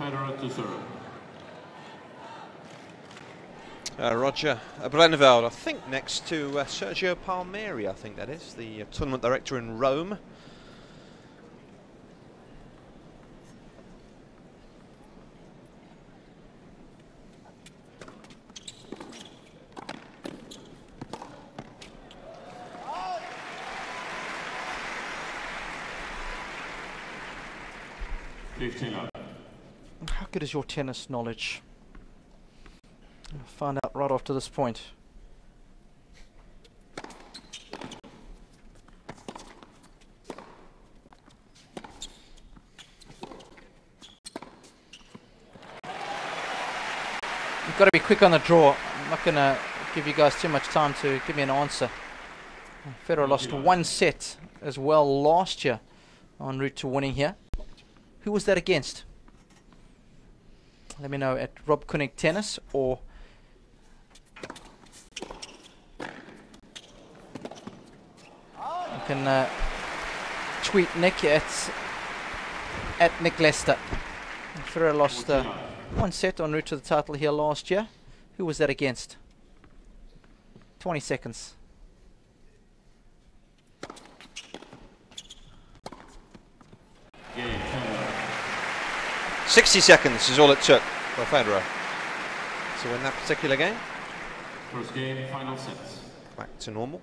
Federer to serve. Roger Brenneveld, I think next to Sergio Palmieri, I think that is, the tournament director in Rome. How good is your tennis knowledge? I'll find out right after this point. You've got to be quick on the draw. I'm not going to give you guys too much time to give me an answer. Federer lost one set as well last year en route to winning here. Who was that against? Let me know at Rob Koenig Tennis, or you can tweet Nick at Nick Lester. Federer lost one set en route to the title here last year. Who was that against? 20 seconds. Game 60 seconds is all it took for Federer to win that particular game. First game, final sets. Back to normal.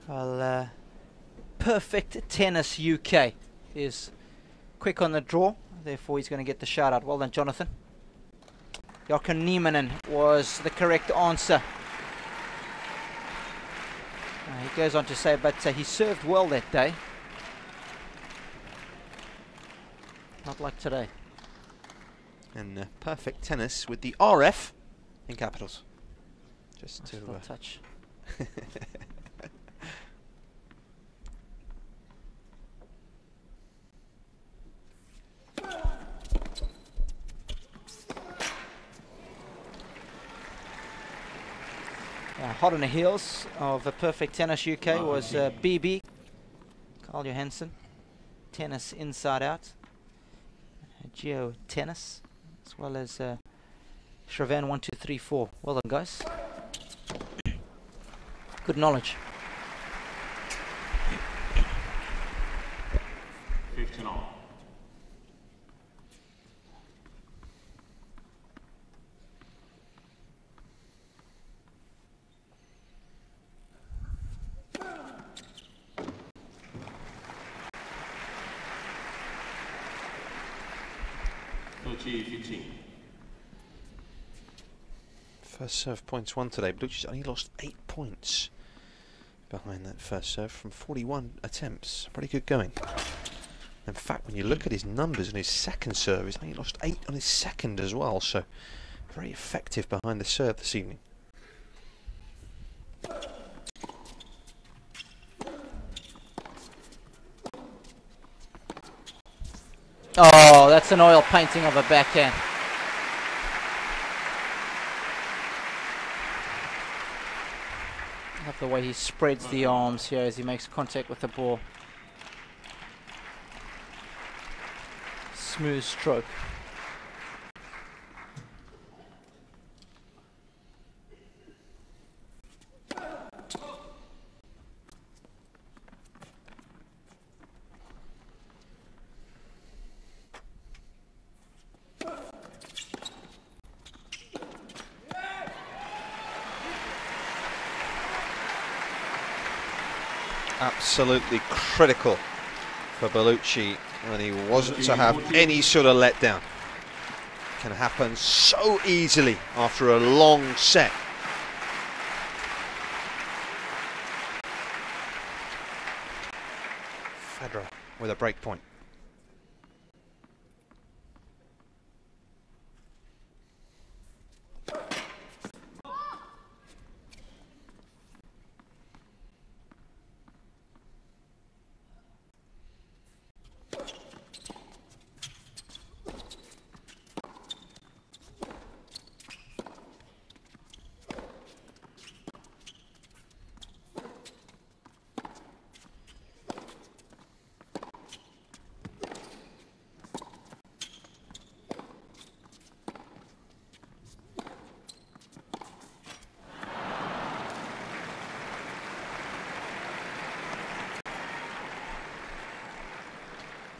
Well, Perfect Tennis UK is quick on the draw, therefore he's going to get the shout out. Well done, Jonathan. Jaakko Nieminen was the correct answer. He goes on to say, but he served well that day. Not like today. And Perfect Tennis with the RF in capitals. Just nice to touch. Hot on the heels of Perfect Tennis UK was BB, Carl Johansson, Tennis Inside Out, Geo Tennis, as well as Shravan 1234. Well done, guys. Good knowledge. 15 all. First serve points won today. Bellucci's only lost 8 points behind that first serve from 41 attempts. Pretty good going. In fact, when you look at his numbers on his second serve, he's only lost 8 on his second as well. So very effective behind the serve this evening. Oh, that's an oil painting of a backhand. I love the way he spreads the arms here as he makes contact with the ball. Smooth stroke. Absolutely critical for Bellucci when he wasn't to have any sort of letdown. Can happen so easily after a long set. Federer with a break point.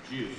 Juice.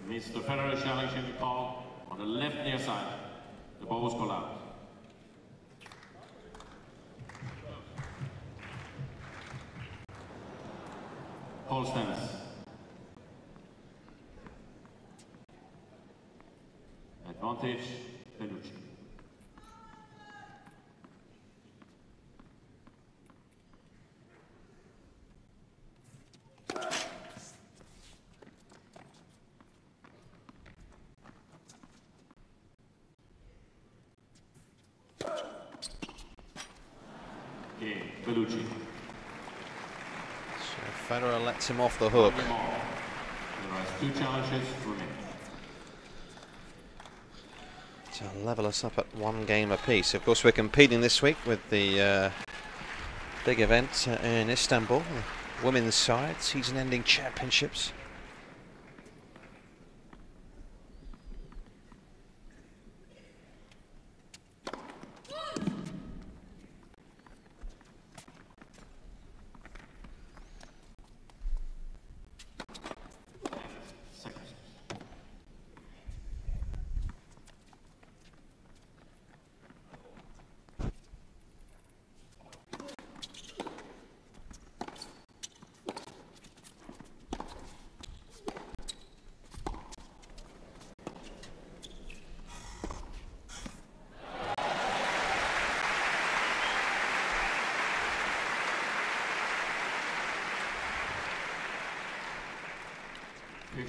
Mr. Federer challenging the call on the left near side. The ball was called out. Pole tennis. Advantage, Bellucci. Bellucci. So Federer lets him off the hook. There are 2 challenges remaining. To level us up at 1 game apiece. Of course, we're competing this week with the big event in Istanbul, the women's side, season-ending championships.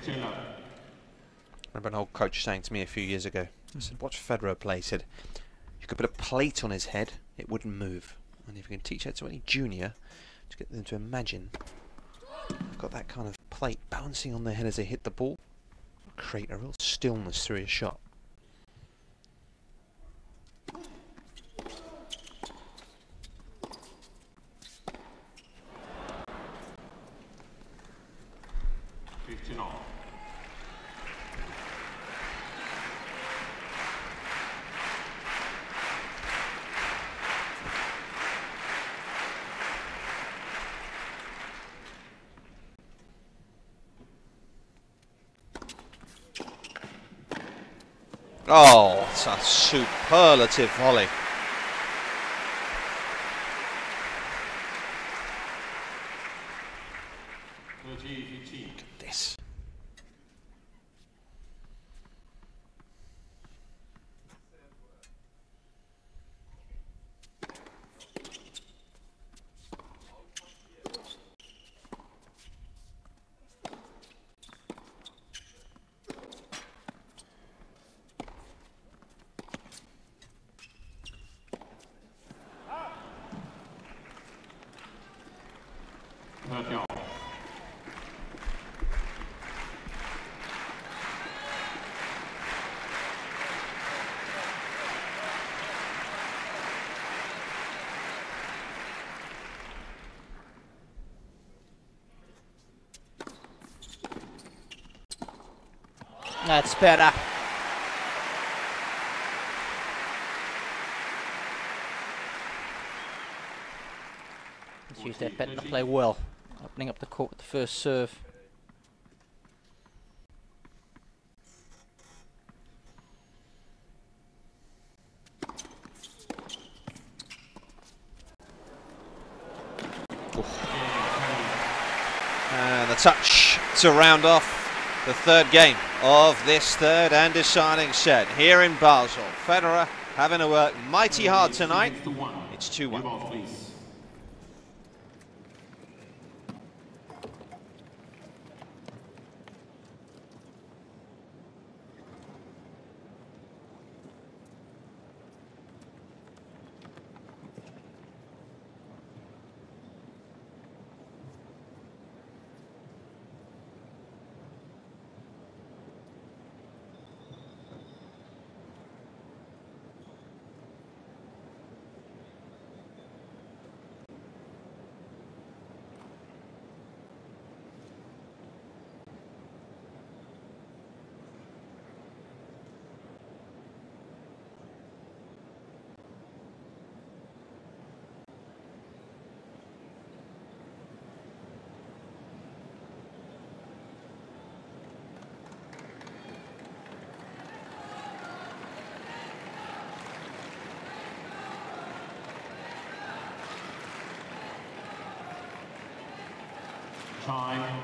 I remember an old coach saying to me a few years ago, I said, watch Federer play. He said, you could put a plate on his head, it wouldn't move. And if you can teach that to any junior, to get them to imagine they've got that kind of plate bouncing on their head as they hit the ball, create a real stillness through his shot. Oh, it's a superlative volley. Look at this. That's better. Let's use that bat to play well, opening up the court with the first serve. And the touch to round off the third game of this third and deciding set here in Basel. Federer having to work mighty hard tonight. It's 2-1. Time.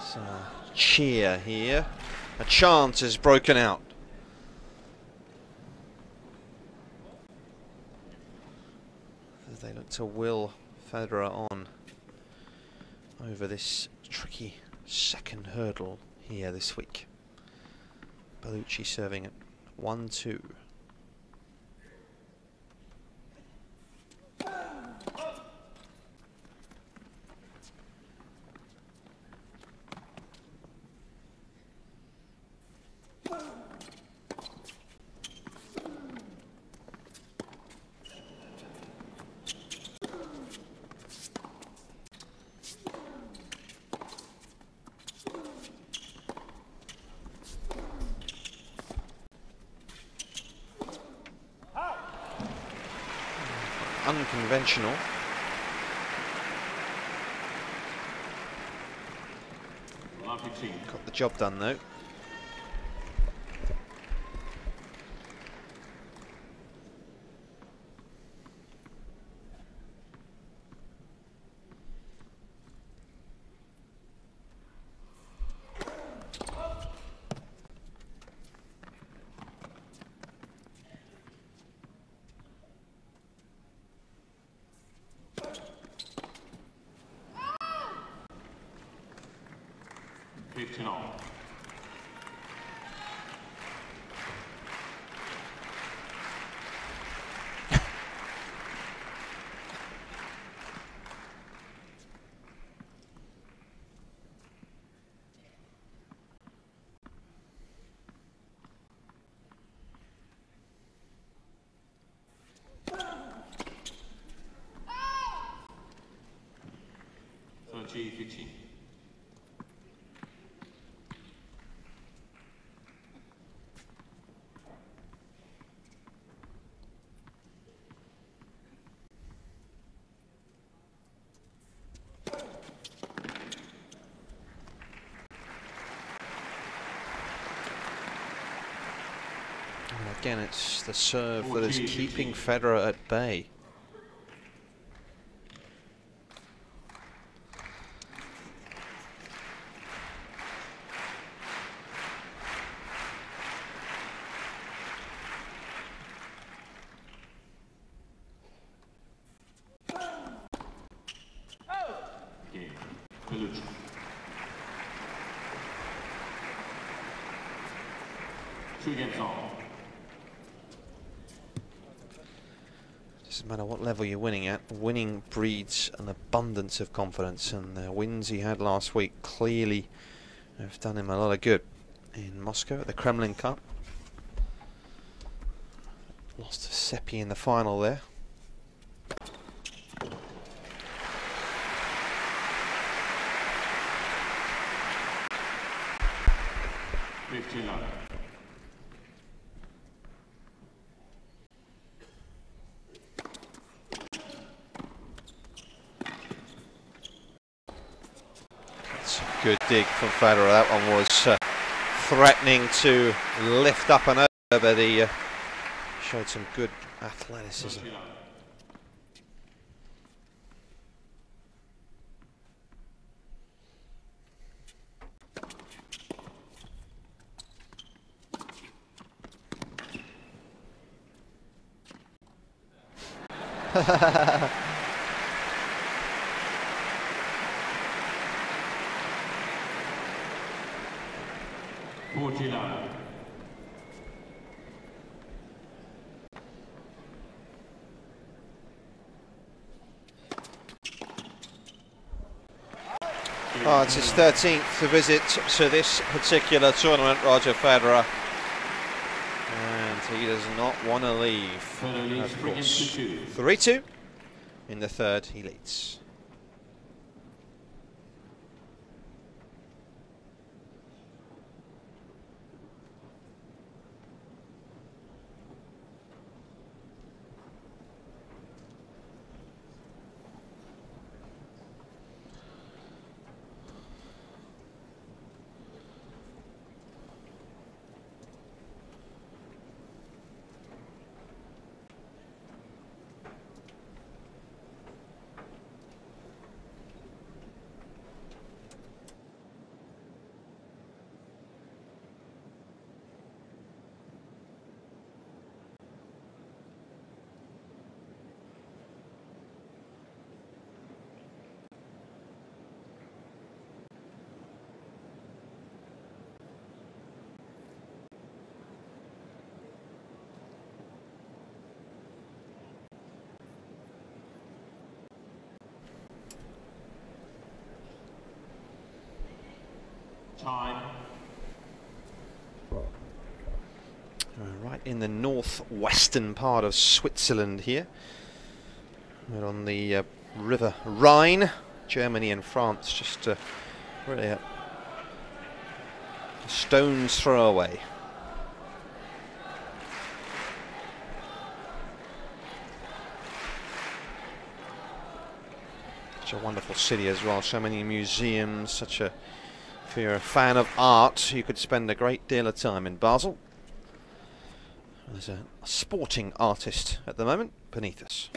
So, cheer here. A chant has broken out. As they look to will Federer on over this tricky second hurdle here this week. Bellucci serving at 1-2. Unconventional. Got the job done though. G15. And again, it's the serve that is keeping Federer at bay. Bellucci. Two games on. Doesn't matter what level you're winning at, winning breeds an abundance of confidence, and the wins he had last week clearly have done him a lot of good. In Moscow at the Kremlin Cup. Lost to Seppi in the final there. That's a good dig from Federer. That one was threatening to lift up and over, but he showed some good athleticism. Oh, it's his 13th visit to this particular tournament, Roger Federer. And he does not want to leave, of course. 3-2 in the third, he leads. Time. Right in the northwestern part of Switzerland here. We're on the River Rhine, Germany and France, just really a stone's throw away. Such a wonderful city as well, so many museums, if you're a fan of art, you could spend a great deal of time in Basel. There's a sporting artist at the moment beneath us.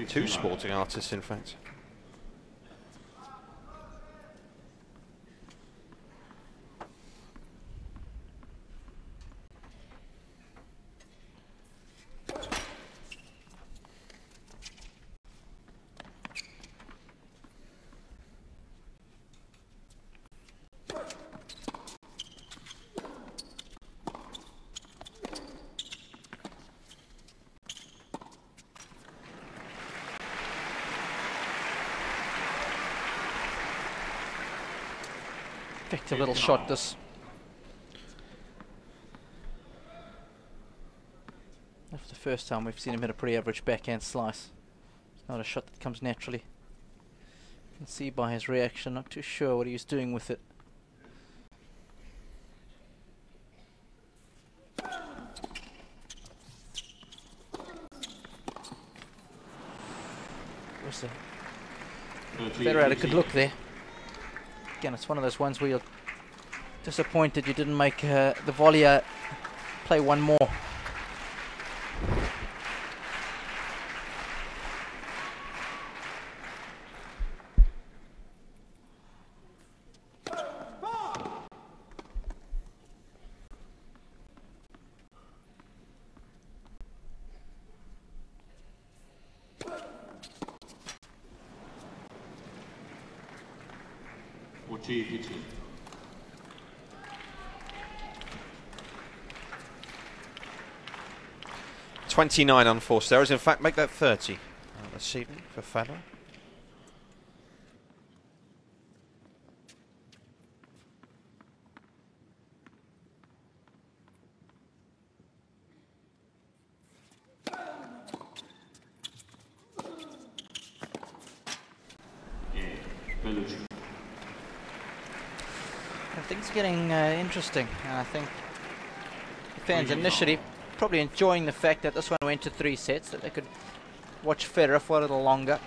Two sporting artists, in fact. Effective little shot this. That's the first time we've seen him hit a pretty average backhand slice. It's not a shot that comes naturally. You can see by his reaction, not too sure what he was doing with it. Federer had a good look there. Again, it's one of those ones where you're disappointed you didn't make the volleyer play one more. G 29 unforced errors. In fact, make that 30 this evening for Federer. Bellucci. Things are getting interesting, and I think the fans initially probably enjoying the fact that this one went to 3 sets, that they could watch Federer for a little longer.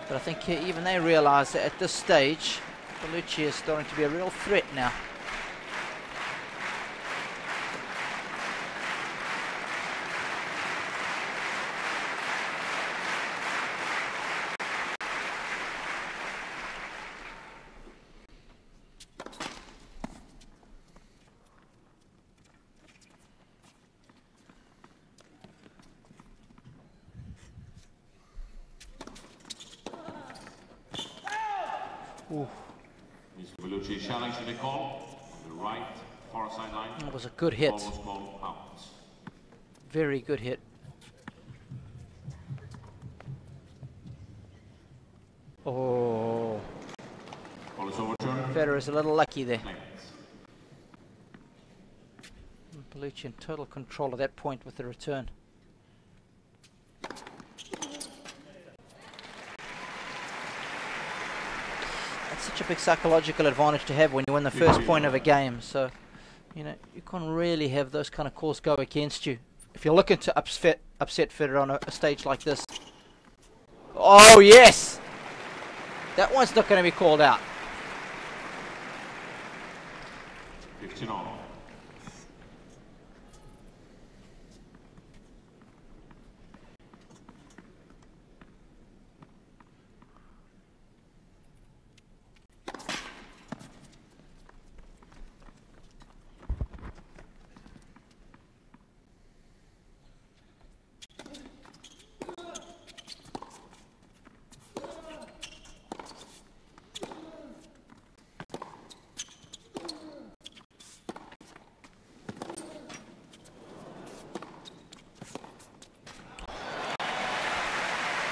But I think even they realise that at this stage, Bellucci is starting to be a real threat now. Mr. Bellucci challenging the call on the right far sideline. That was a good hit. Almost ball out. Very good hit. Oh. Ball is overturned. Federer is a little lucky there. Length. Bellucci in total control at that point with the return. Such a big psychological advantage to have when you win the first point of a game, so you know you can't really have those kind of calls go against you if you're looking to upset Federer on a stage like this. Oh yes, that one's not going to be called out. 15 all.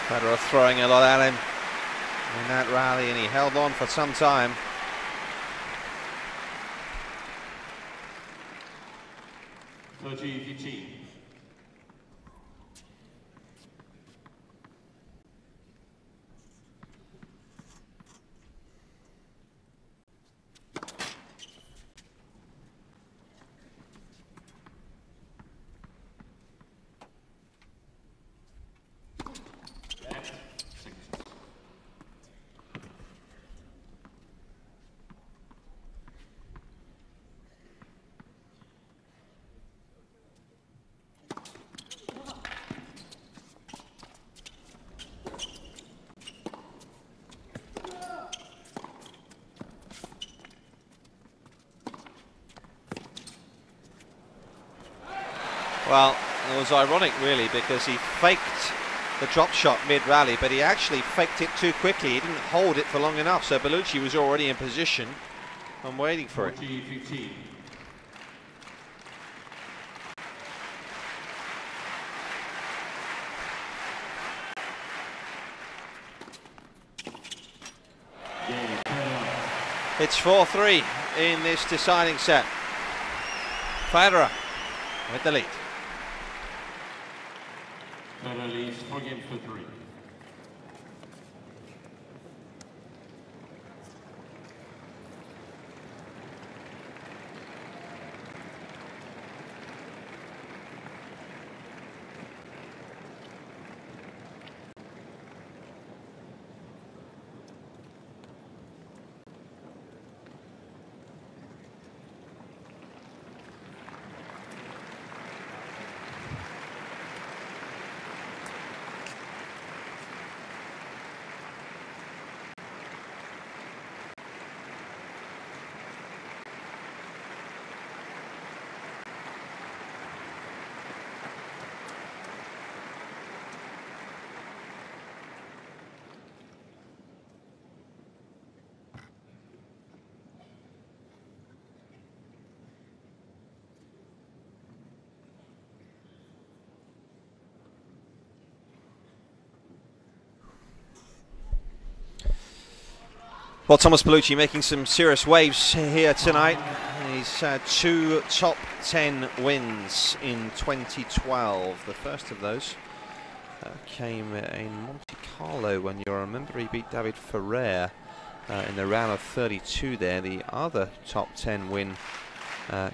Federer throwing a lot at him in that rally, and he held on for some time. Well, it was ironic really, because he faked the drop shot mid-rally, but he actually faked it too quickly. He didn't hold it for long enough, so Bellucci was already in position and waiting for it. It's 4-3 in this deciding set. Federer with the lead. Federer leads 4 games to 3. Well, Thomas Bellucci making some serious waves here tonight. He's had 2 top 10 wins in 2012. The first of those came in Monte Carlo, when you'll remember he beat R.Federer in the round of 32 there. The other top 10 win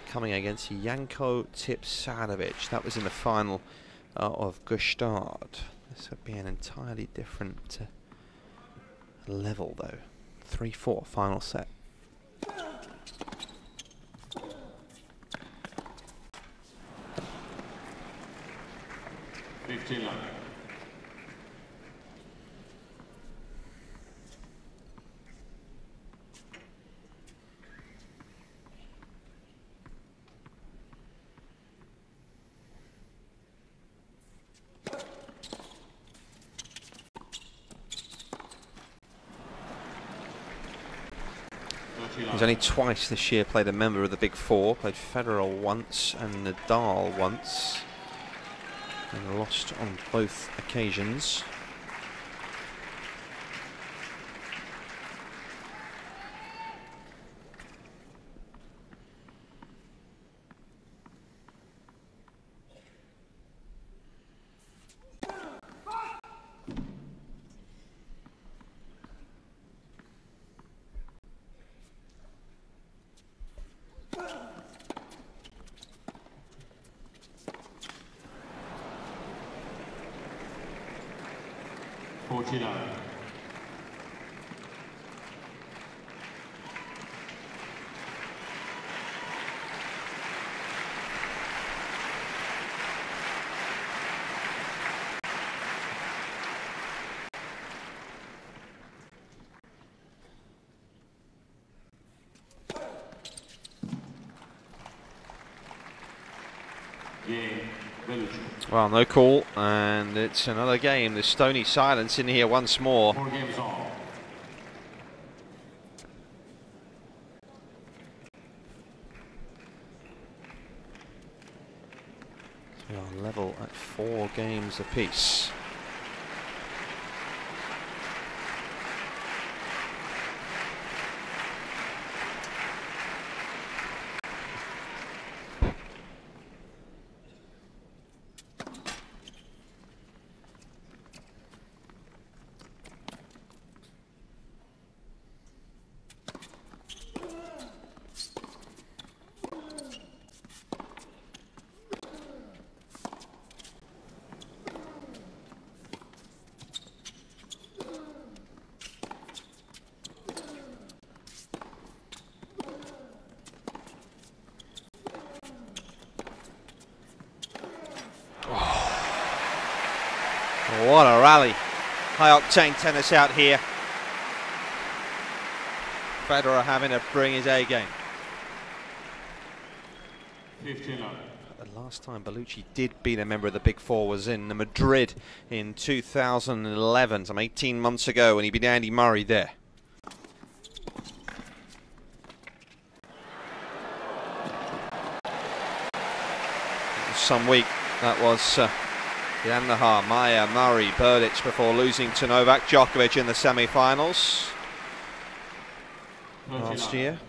coming against Janko Tipsarevic. That was in the final of Gstaad. This would be an entirely different level though. 3-4 final set. He's only twice this year played a member of the Big Four. Played Federer once and Nadal once, and lost on both occasions. Well, no call, and it's another game. There's stony silence in here once more. 4 games all. We are level at 4 games apiece. what a rally. High-octane tennis out here. Federer having to bring his A game. 15 love. The last time Bellucci did beat a member of the Big Four was in Madrid in 2011, some 18 months ago, when he beat Andy Murray there. Some week that was Janahar, Maya, Murray, Berdych before losing to Novak Djokovic in the semi-finals last year.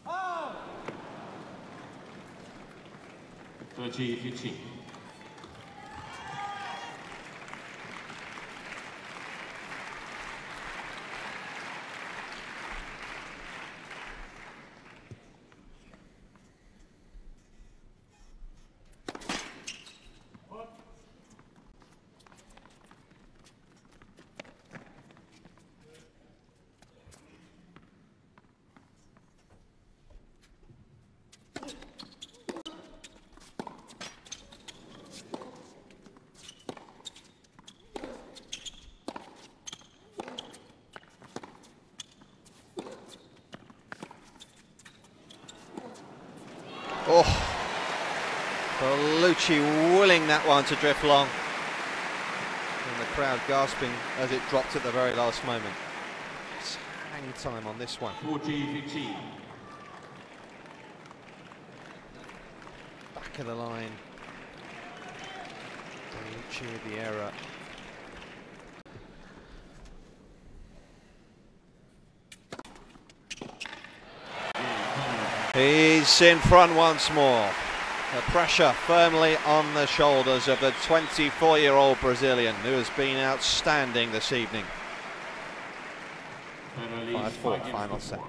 Oh. 30-15. Oh, Bellucci willing that one to drift long. And the crowd gasping as it dropped at the very last moment. It's hang time on this one. 40-15. Back of the line. Bellucci with the error. He's in front once more. The pressure firmly on the shoulders of the 24-year-old Brazilian, who has been outstanding this evening. 5-4 final set.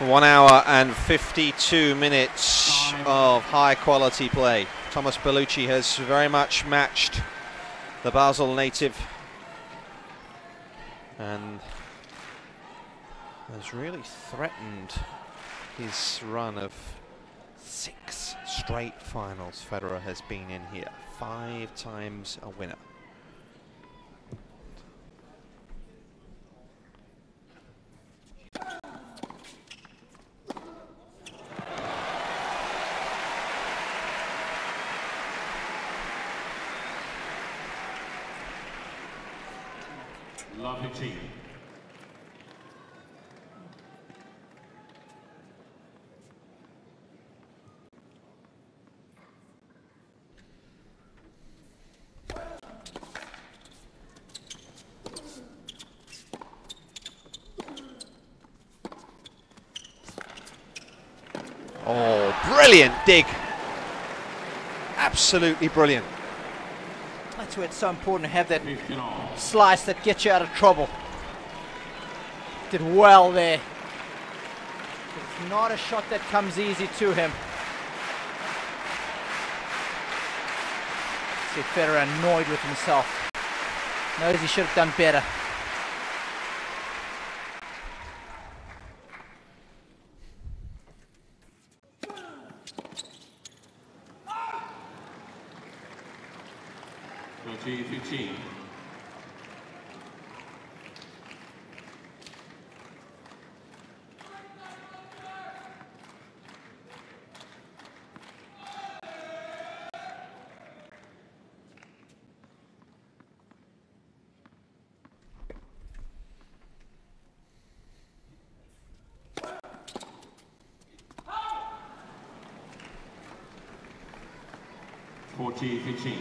One hour and 52 minutes of high quality play. Thomas Bellucci has very much matched the Basel native and has really threatened his run of 6 straight finals Federer has been in here. 5 times a winner. Lovely team. Oh, brilliant dig. Absolutely brilliant. That's where it's so important to have that slice that gets you out of trouble. Did well there. It's not a shot that comes easy to him. See Federer annoyed with himself. Knows he should have done better. 30-15. (40-15).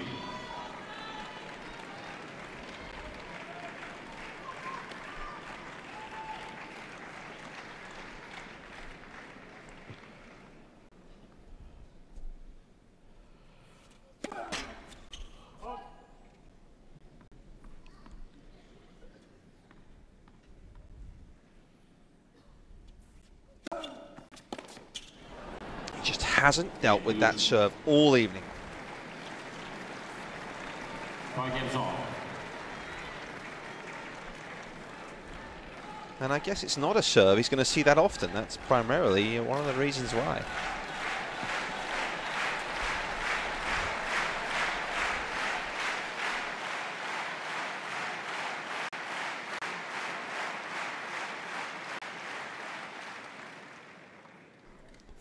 He just hasn't dealt with that serve all evening. 5 games on. And I guess it's not a serve. He's going to see that often. That's primarily one of the reasons why.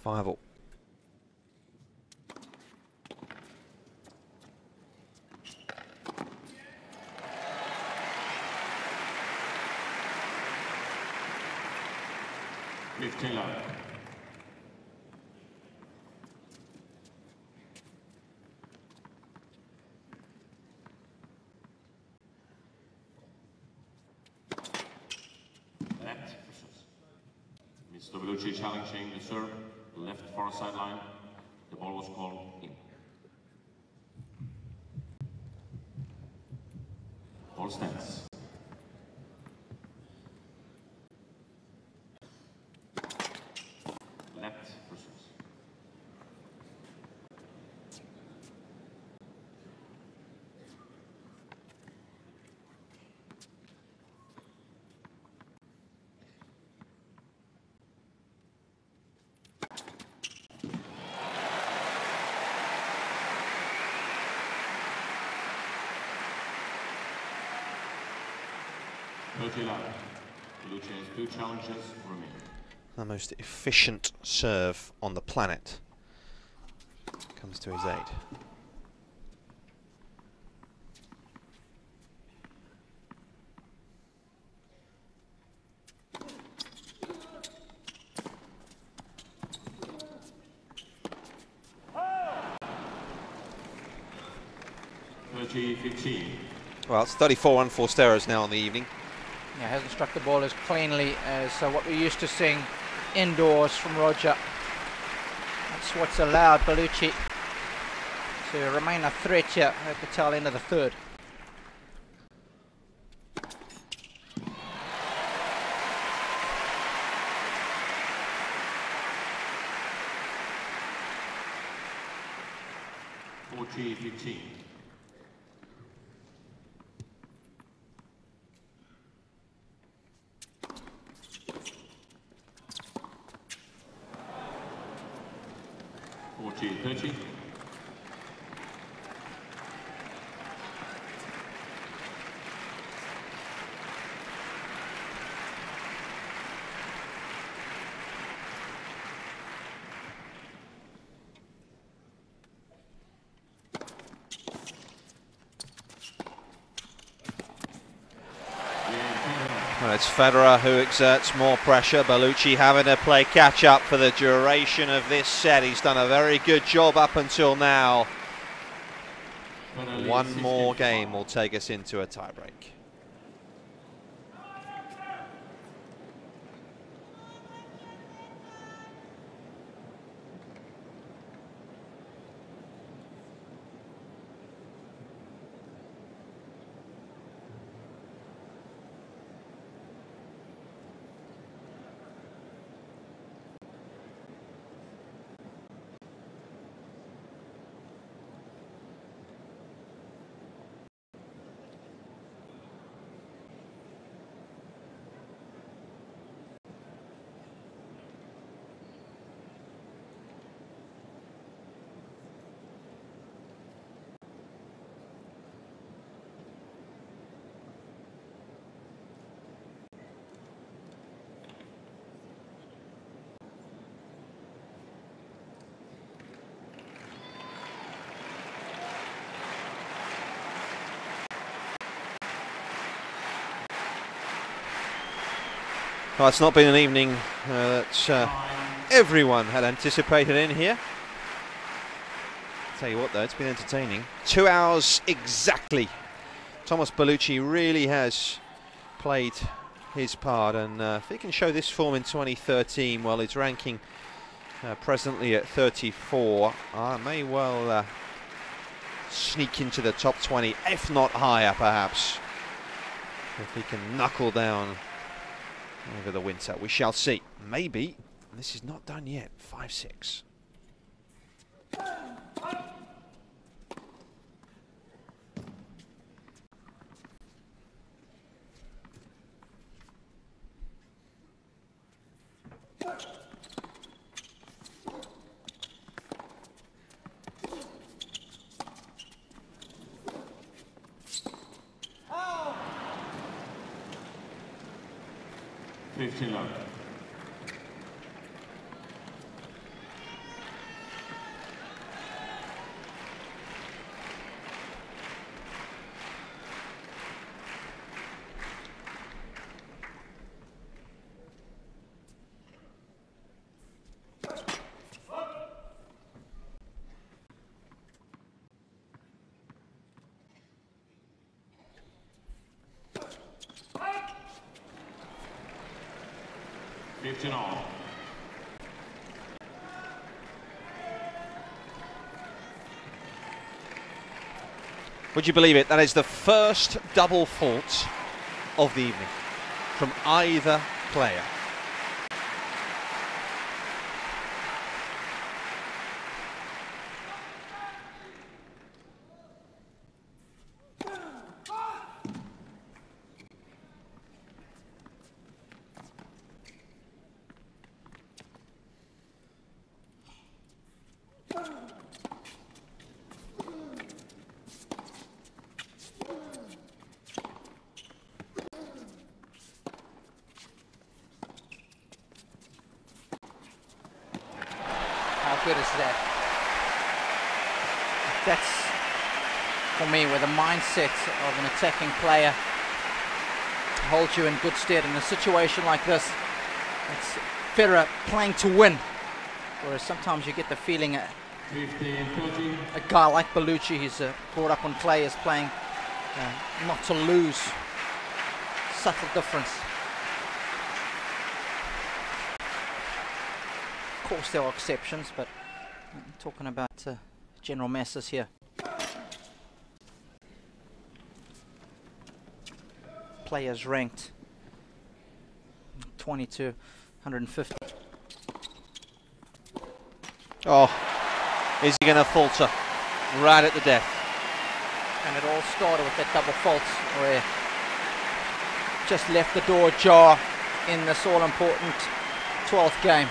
Five all. Mr. Bellucci challenging the serve, left far sideline. The ball was called in. Ball stands. Left versus. Bellucci has 2 challenges remaining. The most efficient serve on the planet comes to his aid. Well, it's 34 unforced now in the evening. Yeah, hasn't struck the ball as cleanly as what we're used to seeing indoors from Roger. That's what's allowed Bellucci to remain a threat here at the tail end of the third. (40-15). (40-30). Well, it's Federer who exerts more pressure. Bellucci having to play catch up for the duration of this set. He's done a very good job up until now. One more game will take us into a tiebreak. Well, it's not been an evening that everyone had anticipated in here. Tell you what though, it's been entertaining. 2 hours exactly. Thomas Bellucci really has played his part, and if he can show this form in 2013, well, his ranking presently at 34, may well sneak into the top 20, if not higher perhaps, if he can knuckle down over the winter. We shall see. Maybe. This is not done yet. 5-6. Love. 15 all. Would you believe it? That is the first double fault of the evening from either player. Good as that. That's, for me, where the mindset of an attacking player holds you in good stead in a situation like this. It's Federer playing to win, whereas sometimes you get the feeling a guy like Bellucci, he's brought up on clay, is playing not to lose. Subtle difference. Of course there are exceptions, but I'm talking about general masses here. Players ranked 20 to 150. Oh, is he going to falter right at the death? And it all started with that double fault where just left the door ajar in this all-important 12th game.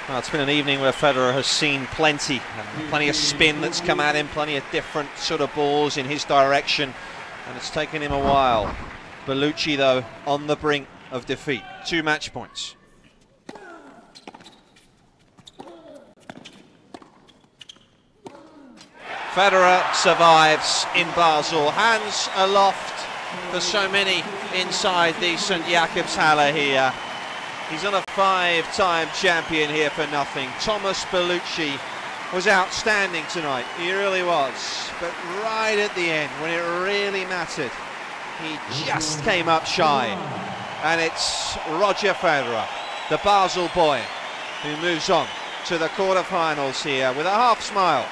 Well, it's been an evening where Federer has seen plenty of spin that's come at him, plenty of different sort of balls in his direction, and it's taken him a while. Bellucci, though, on the brink of defeat. 2 match points. Federer survives in Basel. Hands aloft for so many inside the St. Jakobshalle here. He's not a 5-time champion here for nothing. Thomas Bellucci was outstanding tonight. He really was. But right at the end, when it really mattered, he just came up shy. And it's Roger Federer, the Basel boy, who moves on to the quarterfinals here with a half smile.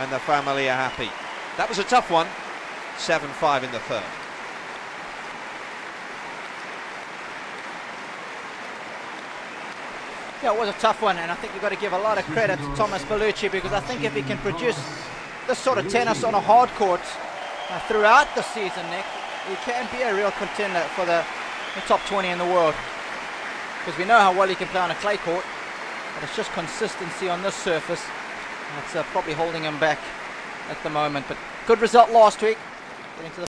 And the family are happy. That was a tough one. 7-5 in the third. Yeah, it was a tough one, and I think you've got to give a lot of credit to Thomas Bellucci, because I think if he can produce this sort of tennis on a hard court throughout the season, Nick, he can be a real contender for the top 20 in the world. Because we know how well he can play on a clay court, but it's just consistency on this surface that's probably holding him back at the moment. But good result last week, getting to the